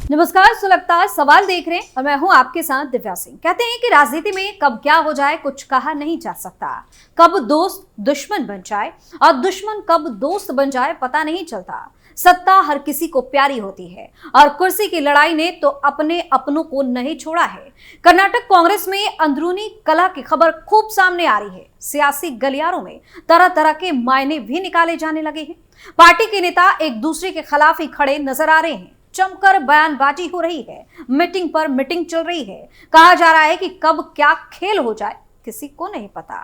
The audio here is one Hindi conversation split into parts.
नमस्कार, सुलगता सवाल देख रहे हैं और मैं हूं आपके साथ दिव्या सिंह। कहते हैं कि राजनीति में कब क्या हो जाए कुछ कहा नहीं जा सकता। कब दोस्त दुश्मन बन जाए और दुश्मन कब दोस्त बन जाए पता नहीं चलता। सत्ता हर किसी को प्यारी होती है और कुर्सी की लड़ाई ने तो अपने अपनों को नहीं छोड़ा है। कर्नाटक कांग्रेस में अंदरूनी कलह की खबर खूब सामने आ रही है। सियासी गलियारों में तरह तरह के मायने भी निकाले जाने लगे हैं। पार्टी के नेता एक दूसरे के खिलाफ ही खड़े नजर आ रहे हैं। जमकर बयानबाजी हो रही है, मीटिंग पर मीटिंग चल रही है। कहा जा रहा है कि कब क्या खेल हो जाए किसी को नहीं पता।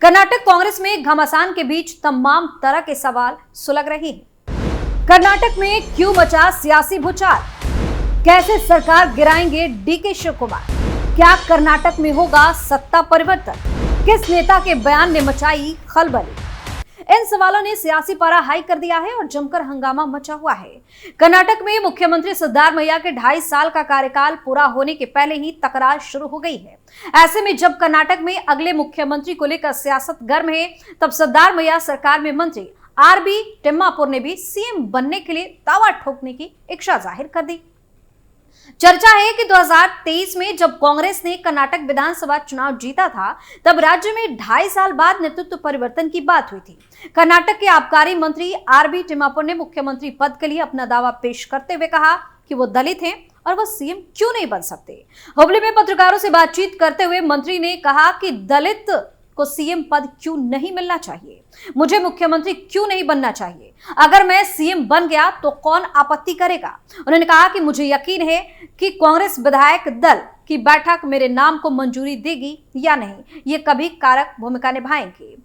कर्नाटक कांग्रेस में घमासान के बीच तमाम तरह के सवाल सुलग रहे हैं। कर्नाटक में क्यों मचा सियासी भूचाल? कैसे सरकार गिराएंगे डीके शिव कुमार? क्या कर्नाटक में होगा सत्ता परिवर्तन? किस नेता के बयान ने मचाई खलबली? इन सवालों ने सियासी पारा हाई कर दिया है और जमकर हंगामा मचा हुआ है। कर्नाटक में मुख्यमंत्री सिद्धारमैया के 2.5 साल का कार्यकाल पूरा होने के पहले ही तकरार शुरू हो गई है। ऐसे में जब कर्नाटक में अगले मुख्यमंत्री को लेकर सियासत गर्म है, तब सिद्धारमैया सरकार में मंत्री आरबी टिम्मापुर ने भी सीएम बनने के लिए दावा ठोकने की इच्छा जाहिर कर दी। चर्चा है कि 2023 में जब कांग्रेस ने कर्नाटक विधानसभा चुनाव जीता था, तब राज्य में 2.5 साल बाद नेतृत्व परिवर्तन की बात हुई थी। कर्नाटक के आबकारी मंत्री आरबी टिम्मापुर ने मुख्यमंत्री पद के लिए अपना दावा पेश करते हुए कहा कि वो दलित हैं और वह सीएम क्यों नहीं बन सकते। हुबली में पत्रकारों से बातचीत करते हुए मंत्री ने कहा कि दलित को सीएम पद क्यों नहीं मिलना चाहिए, मुझे मुख्यमंत्री क्यों नहीं बनना चाहिए, अगर मैं सीएम बन गया तो कौन आपत्ति करेगा। उन्होंने कहा कि मुझे यकीन है कि कांग्रेस विधायक दल की बैठक मेरे नाम को मंजूरी देगी या नहीं, ये कभी कारक भूमिका निभाएंगे।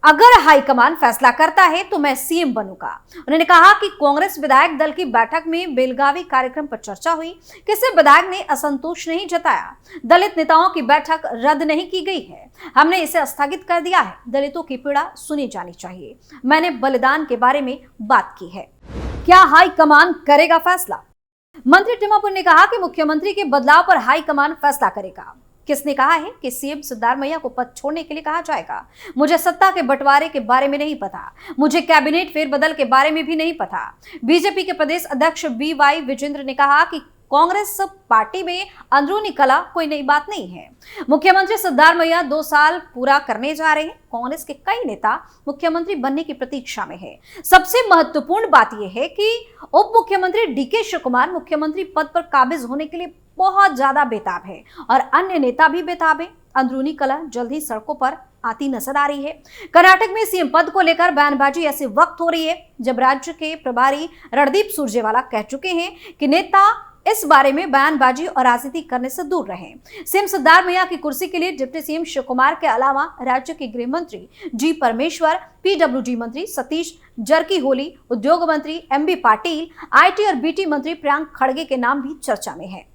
अगर हाईकमान फैसला करता है तो मैं सीएम बनूंगा। उन्होंने कहा कि कांग्रेस विधायक दल की बैठक में बेलगावी कार्यक्रम पर चर्चा हुई। किसी विधायक ने असंतोष नहीं जताया। दलित नेताओं की बैठक रद्द नहीं की गई है, हमने इसे स्थगित कर दिया है। दलितों की पीड़ा सुनी जानी चाहिए। मैंने बलिदान के बारे में बात की है। क्या हाईकमान करेगा फैसला? मंत्री टिम्मापुर ने कहा कि मुख्यमंत्री के बदलाव पर हाईकमान फैसला करेगा। किसने कहा है कि सीएम सिद्धारमैया को पद छोड़ने के लिए कहा जाएगा? मुझे सत्ता के बंटवारे के बारे में नहीं पता, मुझे कैबिनेट फेरबदल के बारे में भी नहीं पता। बीजेपी के प्रदेश अध्यक्ष बीवाई विजेंद्र ने कहा कि कांग्रेस पार्टी में अंदरूनी कलह कोई नई बात नहीं है। मुख्यमंत्री सिद्धारमैया 2 साल पूरा करने जा रहे हैं। कांग्रेस के कई नेता मुख्यमंत्री बनने की प्रतीक्षा में है। सबसे महत्वपूर्ण बात यह है कि उप मुख्यमंत्री डीके शिव कुमार मुख्यमंत्री पद पर काबिज होने के लिए बहुत ज्यादा बेताब है और अन्य नेता भी बेताब है। अंदरूनी कलह जल्द ही सड़कों पर आती नजर आ रही है। कर्नाटक में सीएम पद को लेकर बयानबाजी ऐसे वक्त हो रही है जब राज्य के प्रभारी रणदीप सुरजेवाला कह चुके हैं कि नेता इस बारे में बयानबाजी और राजनीति करने से दूर रहें। सीएम सिद्धारमैया की कुर्सी के लिए डिप्टी सीएम शिव कुमार के अलावा राज्य के गृह मंत्री जी परमेश्वर, पीडब्ल्यूडी मंत्री सतीश जरकीहोली, उद्योग मंत्री एमबी पाटिल, आईटी और बीटी मंत्री प्रियंक खड़गे के नाम भी चर्चा में है।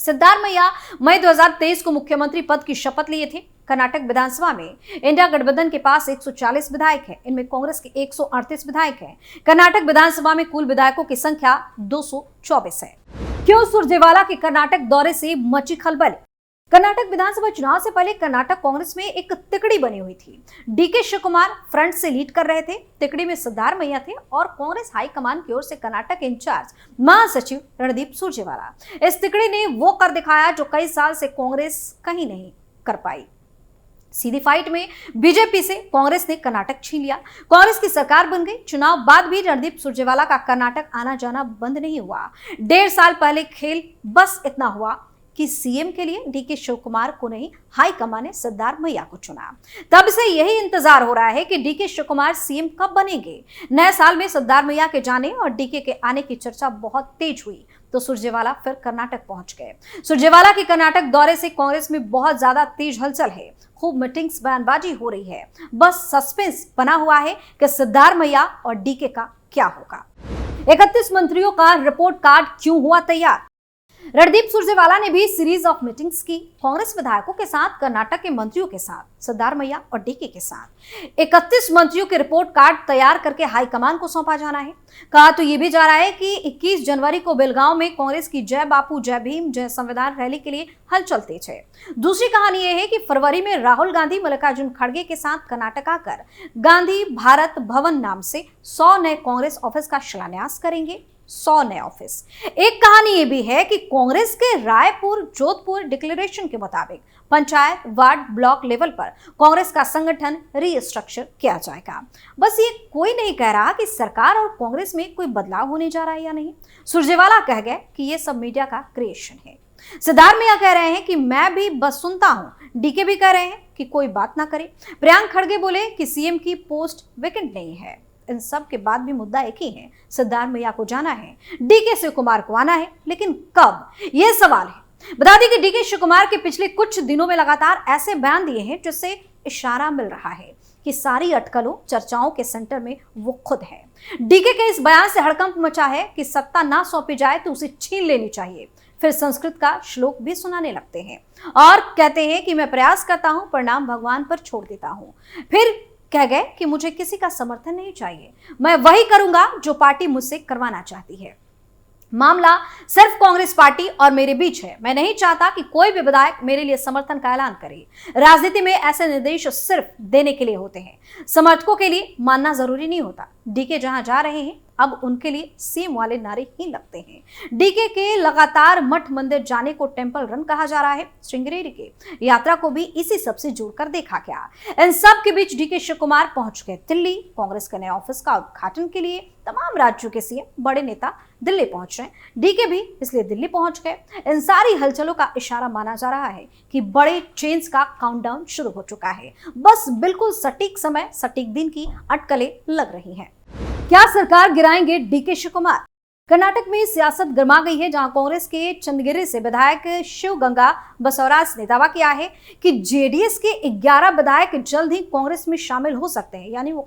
सिद्धारमैया मई 2023 को मुख्यमंत्री पद की शपथ लिए थे। कर्नाटक विधानसभा में इंडिया गठबंधन के पास 140 विधायक हैं, इनमें कांग्रेस के 138 विधायक हैं। कर्नाटक विधानसभा में कुल विधायकों की संख्या 224 है। क्यों सुरजेवाला के कर्नाटक दौरे से मची खलबली? कर्नाटक विधानसभा चुनाव से पहले कर्नाटक कांग्रेस में एक तिकड़ी बनी हुई थी। डीके शिव कुमार फ्रंट से लीड कर रहे थे। तिकड़ी में सिद्धारमैया थे और कांग्रेस हाईकमान की ओर से कर्नाटक इंचार्ज महासचिव रणदीप सुरजेवाला। इस तिकड़ी ने वो कर दिखाया जो कई साल से कांग्रेस कहीं नहीं कर पाई। सीधी फाइट में बीजेपी से कांग्रेस ने कर्नाटक छीन लिया। कांग्रेस की सरकार बन गई। चुनाव बाद भी रणदीप सुरजेवाला का कर्नाटक आना जाना बंद नहीं हुआ। 1.5 साल पहले खेल बस इतना हुआ कि सीएम के लिए डीके शिव कुमार को नहीं, हाईकमान ने सिद्धारमैया को चुना। तब से यही इंतजार हो रहा है कि डीके शिव कुमार सीएम कब बनेंगे। नए साल में सिद्धारमैया के जाने और डीके के आने की चर्चा बहुत तेज हुई तो सुरजेवाला फिर कर्नाटक पहुंच गए। सुरजेवाला के कर्नाटक दौरे से कांग्रेस में बहुत ज्यादा तेज हलचल है। खूब मीटिंग्स, बयानबाजी हो रही है। बस सस्पेंस बना हुआ है कि सिद्धारमैया और डीके का क्या होगा। 31 मंत्रियों का रिपोर्ट कार्ड क्यों हुआ तैयार? रणदीप सुरजेवाला ने भी सीरीज ऑफ मीटिंग्स की कांग्रेस विधायकों के साथ, कर्नाटक के मंत्रियों के साथ, सिद्धारमैया और डीके के साथ। 31 मंत्रियों के रिपोर्ट कार्ड तैयार करके हाईकमान को सौंपा जाना है। कहा तो ये भी जा रहा है कि 21 जनवरी को बेलगांव में कांग्रेस की जय बापू जय भीम जय संविधान रैली के लिए हलचल तेज है। दूसरी कहानी यह है कि फरवरी में राहुल गांधी मल्लिकार्जुन खड़गे के साथ कर्नाटक आकर गांधी भारत भवन नाम से 100 नए कांग्रेस ऑफिस का शिलान्यास करेंगे। 100 नए ऑफिस। एक कहानी यह भी है कि कांग्रेस के रायपुर जोधपुर डिक्लेरेशन के मुताबिक पंचायत वार्ड ब्लॉक लेवल पर कांग्रेस का संगठन रीस्ट्रक्चर किया जाएगा। बस ये कोई नहीं कह रहा कि सरकार और कांग्रेस में कोई बदलाव होने जा रहा है या नहीं। सुरजेवाला कह गए कि ये सब मीडिया का क्रिएशन है। सिद्धार्थ मियां कह रहे हैं कि मैं भी बस सुनता हूं। डीके भी कह रहे हैं कि कोई बात ना करे। प्रियंक खड़गे बोले कि सीएम की पोस्ट वेकेंट नहीं है। इन सब के बाद भी मुद्दा एक ही है, सिद्धार्थ मियां को जाना है, डीके शिव कुमार को आना है, लेकिन कब, यह सवाल है। बता दें कि डीके शिव कुमार के पिछले कुछ दिनों में लगातार ऐसे बयान दिए हैं जिससे इशारा मिल रहा है कि सारी अटकलों चर्चाओं के सेंटर में वो खुद है। डीके के इस बयान से हड़कंप मचा है कि सत्ता ना सौंपी जाए तो उसे छीन लेनी चाहिए। फिर संस्कृत का श्लोक भी सुनाने लगते हैं और कहते हैं कि मैं प्रयास करता हूं, परिणाम भगवान पर छोड़ देता हूं। फिर कह गए कि मुझे किसी का समर्थन नहीं चाहिए, मैं वही करूंगा जो पार्टी मुझसे करवाना चाहती है। मामला सिर्फ कांग्रेस पार्टी और मेरे बीच है। मैं नहीं चाहता कि कोई भी विधायक मेरे लिए समर्थन का ऐलान करे। राजनीति में ऐसे निर्देश सिर्फ देने के लिए होते हैं, समर्थकों के लिए मानना जरूरी नहीं होता। डीके जहां जा रहे हैं अब उनके लिए सीएम वाले नारे ही लगते हैं। डीके के लगातार मठ मंदिर जाने को टेंपल रन कहा जा रहा है। श्रृंगेरी के यात्रा को भी इसी सब से जोड़कर देखा गया। इन सब के बीच डीके शिव कुमार पहुंच गए दिल्ली। कांग्रेस के नए ऑफिस का उद्घाटन के लिए तमाम राज्यों के सीएम बड़े नेता दिल्ली पहुंच रहे हैं। डीके भी इसलिए दिल्ली पहुंच गए। इन सारी हलचलों का इशारा माना जा रहा है कि बड़े चेंज का काउंटडाउन शुरू हो चुका है। बस बिल्कुल सटीक समय सटीक दिन की अटकलें लग रही हैं। क्या सरकार गिराएंगे डीके शिव कुमार? कर्नाटक में सियासत गर्मा गई है, जहां कांग्रेस के चंदगिरी से विधायक शिवगंगा बसवराज ने दावा किया है कि जेडीएस के 11 विधायक जल्द ही कांग्रेस में शामिल हो सकते हैं, यानी वो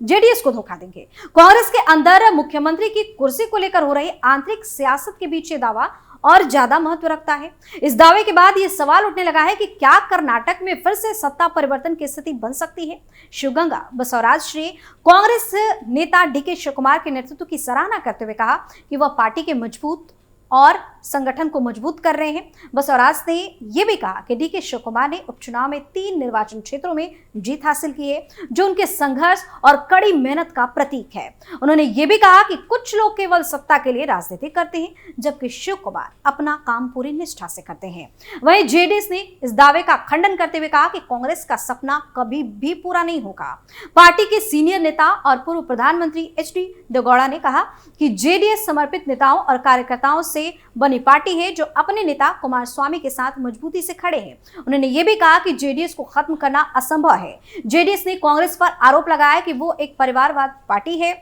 जेडीएस को धोखा देंगे। कांग्रेस के अंदर मुख्यमंत्री की कुर्सी को लेकर हो रही आंतरिक सियासत के बीच ये दावा और ज्यादा महत्व रखता है। इस दावे के बाद यह सवाल उठने लगा है कि क्या कर्नाटक में फिर से सत्ता परिवर्तन की स्थिति बन सकती है। शिवगंगा बसवराज ने कांग्रेस नेता डीके शिव कुमार के नेतृत्व की सराहना करते हुए कहा कि वह पार्टी के मजबूत और संगठन को मजबूत कर रहे हैं। बसवराज ने यह भी कहा कि डीके शिव कुमार ने उपचुनाव में 3 निर्वाचन क्षेत्रों में जीत हासिल की है, जो उनके संघर्ष और कड़ी मेहनत का प्रतीक है। उन्होंने यह भी कहा कि कुछ लोग केवल सत्ता के लिए राजनीति करते हैं, जबकि शिव कुमार अपना काम पूरी निष्ठा से करते हैं। वहीं जेडीएस ने इस दावे का खंडन करते हुए कहा कि कांग्रेस का सपना कभी भी पूरा नहीं होगा। पार्टी के सीनियर नेता और पूर्व प्रधानमंत्री एचडी देवगौड़ा ने कहा कि जेडीएस समर्पित नेताओं और कार्यकर्ताओं से बनी पार्टी है, जो अपने नेता कुमारस्वामी के साथ मजबूती से खड़े हैं। उन्होंने यह भी कहा कि जेडीएस को खत्म करना असंभव है। जेडीएस ने कांग्रेस पर आरोप लगाया कि वो एक परिवारवाद पार्टी है,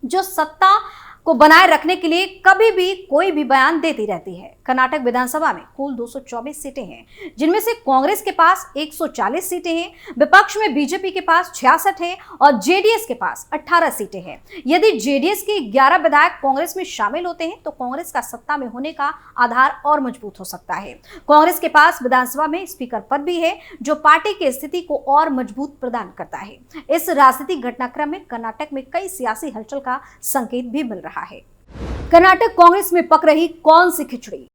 जो सत्ता को बनाए रखने के लिए कभी भी कोई भी बयान देती रहती है। कर्नाटक विधानसभा में कुल 224 सीटें हैं, जिनमें से कांग्रेस के पास 140 सीटें हैं, विपक्ष में बीजेपी के पास 66 है और जेडीएस के पास 18 सीटें हैं। यदि जेडीएस के 11 विधायक कांग्रेस में शामिल होते हैं तो कांग्रेस का सत्ता में होने का आधार और मजबूत हो सकता है। कांग्रेस के पास विधानसभा में स्पीकर पद भी है, जो पार्टी की स्थिति को और मजबूत प्रदान करता है। इस राजनीतिक घटनाक्रम में कर्नाटक में कई सियासी हलचल का संकेत भी मिल रहा है। कर्नाटक कांग्रेस में पक रही कौन सी खिचड़ी?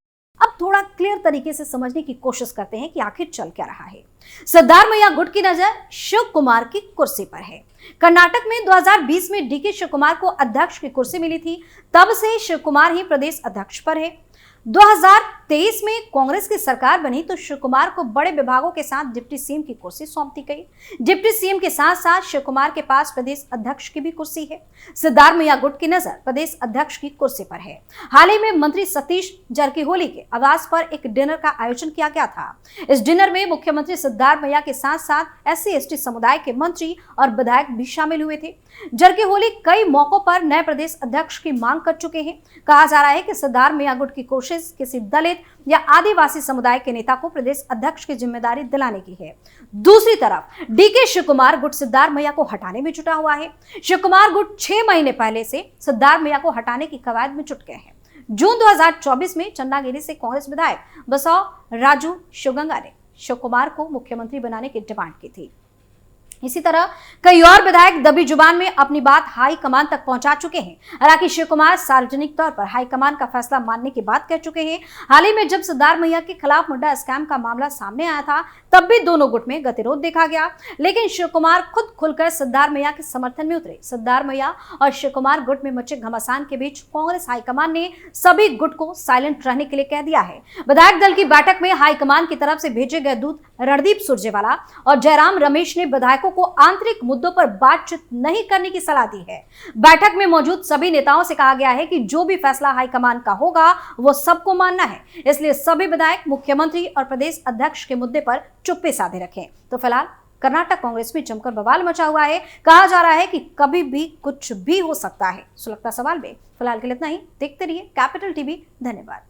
अब थोड़ा क्लियर तरीके से समझने की कोशिश करते हैं कि आखिर चल क्या रहा है। सिद्धार्थ मैया गुट की नजर शिव कुमार की कुर्सी पर है। कर्नाटक में 2020 में डीके शिव कुमार को अध्यक्ष की कुर्सी मिली थी, तब से शिव कुमार ही प्रदेश अध्यक्ष पर है। 2023 में कांग्रेस की सरकार बनी तो शिव कुमार को बड़े विभागों के साथ डिप्टी सीएम की कुर्सी सौंप दी गई। डिप्टी सीएम के साथ साथ शिव कुमार के पास प्रदेश अध्यक्ष की भी कुर्सी है। सिद्धार्थ मैया गुट की नजर प्रदेश अध्यक्ष की कुर्सी पर है। हाल ही में मंत्री सतीश जारकिहोली के आवास पर एक डिनर का आयोजन किया गया था। इस डिनर में मुख्यमंत्री सिद्धार्थ मैया के साथ साथ SC/ST समुदाय के मंत्री और विधायक भी शामिल हुए थे। जारकिहोली कई मौकों पर नए प्रदेश अध्यक्ष की मांग कर चुके हैं। कहा जा रहा है कि सिद्धार्थ मैया गुट की कोशिश किसी दलित या आदिवासी समुदाय के नेता को प्रदेश अध्यक्ष की जिम्मेदारी दिलाने की है। दूसरी तरफ डीके शिव कुमार गुट सिद्धार्थ मैया को हटाने में जुटा हुआ है। शिव कुमार गुट 6 महीने पहले से सिद्धार्थ मैया को हटाने की कवायद में जुट गए हैं। जून 2024 में चंदागिरी से कांग्रेस विधायक बसव राजू शिवगंगा ने शिव कुमार को मुख्यमंत्री बनाने की डिमांड की थी। इसी तरह कई और विधायक दबी जुबान में अपनी बात हाई कमान तक पहुंचा चुके हैं। हालांकि शिव कुमार सार्वजनिक तौर पर हाई कमान का फैसला मानने की बात कह चुके हैं। हाल ही में जब सिद्धार्थ मैया के खिलाफ मुंडा स्कैम का मामला सामने आया था, तब भी दोनों गुट में गतिरोध देखा गया, लेकिन शिव कुमार खुद खुलकर सिद्धार्थ मैया के समर्थन में उतरे। सिद्धार्थ मैया और शिव कुमार गुट में मचे घमासान के बीच कांग्रेस हाईकमान ने सभी गुट को साइलेंट रहने के लिए कह दिया है। विधायक दल की बैठक में हाईकमान की तरफ से भेजे गए दूत रणदीप सुरजेवाला और जयराम रमेश ने विधायकों को आंतरिक मुद्दों पर बातचीत नहीं करने की सलाह दी है। बैठक में मौजूद सभी नेताओं से कहा गया है कि जो भी फैसला हाईकमान का होगा वो सबको मानना है, इसलिए सभी विधायक मुख्यमंत्री और प्रदेश अध्यक्ष के मुद्दे पर चुप्पी साधे रखें। तो फिलहाल कर्नाटक कांग्रेस में जमकर बवाल मचा हुआ है। कहा जा रहा है कि कभी भी कुछ भी हो सकता है। सुलगता सवाल में फिलहाल के लिए इतना ही। देखते रहिए कैपिटल टीवी। धन्यवाद।